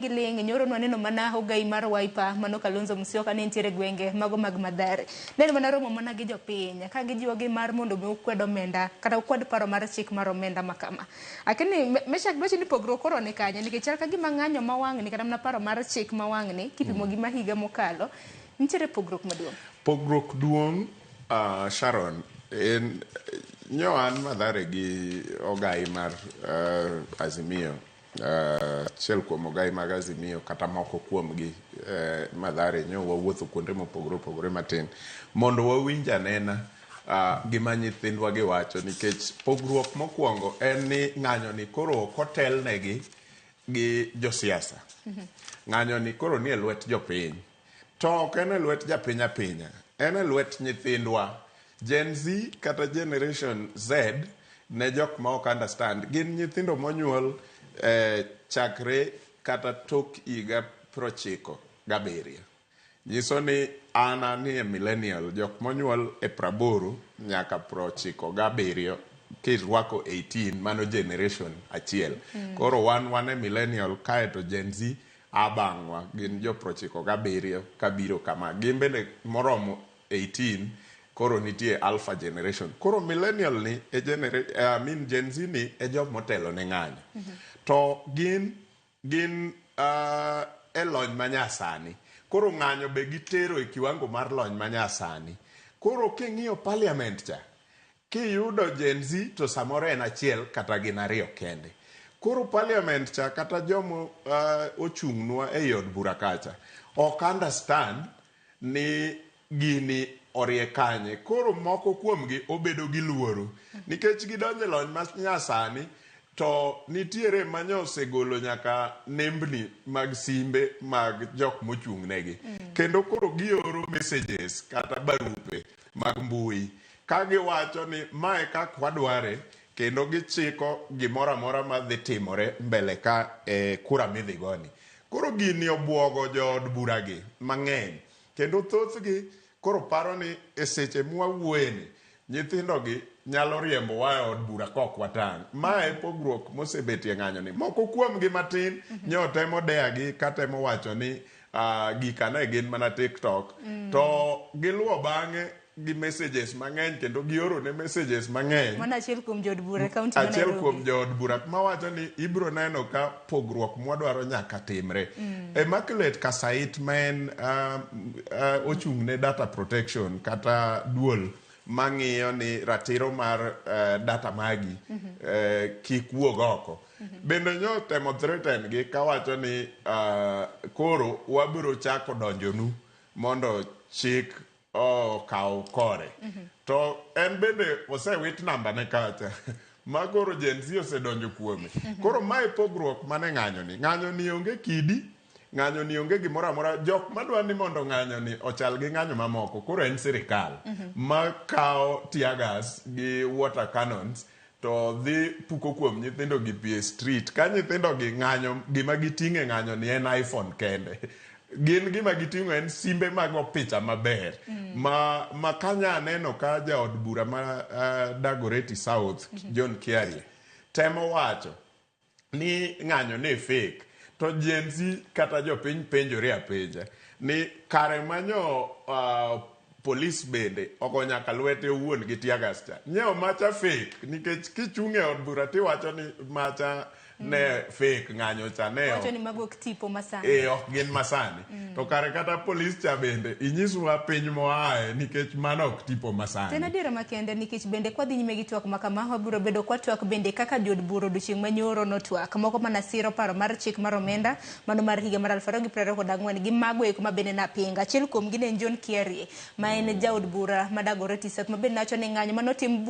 giling nyoro nwaneno mana ogai mar Wiper mano Kalonzo Musyoka ne nitiere gwenge mago mag Mathare. Ne mana romo mana gi jopiny ka gijiwogi mar mondo mi ukwed omenda kata ukwed paro mar chik mar omenda makama. Lakini Meshak dwachi ni pogruok koro ni kanye nikech chal ka gima ng'anyo mawang'ni kata mana paro mar chik mawang'ni kipimo gi mahiga mokalo nitiere pogruok maduong'. Pogruok duong' Sharon en nyoan Mathare gi ogai mar Azimio. Achiel kuom ogai mag Azimio kata moko kuomgi Mathare nyo wawuotho kuonde mopogore opogore matin mondo wawinj anena gima nyithindwa giwacho nikech pogruok mokwongo en ni ng'anyo ni koro kotelnegi gi josiasa. Ng'anyo ni koro ni e lwet jopiny to ok en e lwet japiny apinya, en e lwet nyithindwa Gen Z kata Generation Z ne jok ma ok understand gin nyithindo monyuol chakre kata tok higa 97. Nyiso ni ana ni e millennial jok monyuol e 80 nyaka 97 kirwako 18 mano generation achiel. Koro wan e millennial kaeto Gen Z abangwa gin jo 97 kabiro kama gin bende moromo 18 koro nitie alpha generation. Koro millennial ni Gen Z ni e jok motelo ne ng'anyo. To gin e lony manyasani. Koro ng'anyo be gitero e kiwango mar lony manyasani. Koro king'iyo parliament cha, kiyudo Gen Z to samoro en achiel kata gin ariyo kende. Koro parliament cha kata jomo ochung'nwa e od bura kacha ok understand ni gini orie kanye. Koro moko kuomgi obedo gi luoro nikech gidonje lony manyasani. To nitiere manyo osegolo nyaka nembni mag simbe mag jok mochung' negi. Kendo koro gioro messages kata barupe mag mbui ka giwacho ni mae kak wadware kendo gichiko gimoro amora madhi timore mbele ka kura midhi goni. Koro gini obwogo jood buragi mang'eny kendo thothgi koro paro ni e seche mwawuoyeni nyithindogi nyalo riembo wa od bura kok watang'. Mae pogruok mosebetie ng'anyo ni. Moko kuomgi matin nyo temo deagi katemo wacho ni gika ne gin mana TikTok. To giluwo bang'e gi messages mang'eny kendo gioro ne messages mang'eny. Mana achiel kuom jood bura kaunti ma Nairobi. Achiel kuom jood bura mawacho ni ibro neno ka pogruok mwadwaro nyaka timre. Immaculate Kasait ma en ochung' ne data protection kata duol mang'iyo ni ratiro mar data magi kik wuog oko. Bende nyo temo threaten gi kawacho ni koro wabiro chako donjonu mondo chik kaw kore. To en bende osewit namba ne kacha ma koro Gen Z osedonjo kuome. Koro mae pogruok mane ng'anyo ni. Ng'anyo ni onge kidi, ng'anyo ni onge gimoro amora. Jok madwa ni mondo ng'anyo ni ochal gi ng'anyo mamoko koro en sirikal ma kawo tear gas gi water cannons to dhi puko kuom nyithindo gi pie street. Ka nyithindo gi ng'anyo gima giting'e ng'anyo ni en iPhone kende. Gin gima giting'o en simbe mag picha maber. Ma kanya neno ka jaod bura ma Dagoretti South John Kiarie temo wacho ni ng'anyo ne fake. To Gen Z kata jopiny penjore apenja ni kare manyo polis bende oko nyaka lwete owuon gi tiagas cha. Nyeo macha fake nikech kichung'e od bura tiwacho ni macha ne fake ng'anyo cha ne. Wacho ni mago tipo masani. Ok gin masani. To kare kata polis cha bende inyiswa piny moae nikech mano ok tipo masani. Tena dira makende nikech bende kwa dhi nyime gi twak makama wabiro bedo kwa twak bende kaka jood bura odiochieng' manyoro no twak moko mana siro paro mar chik mar omenda mano mar higa mar 2024 gi mago eko ma bende na pinga. Achiel kuom gi ne John Kiarie ma en jaod bura ma Dagoretti South ma bende nacho ni ng'anyo manotim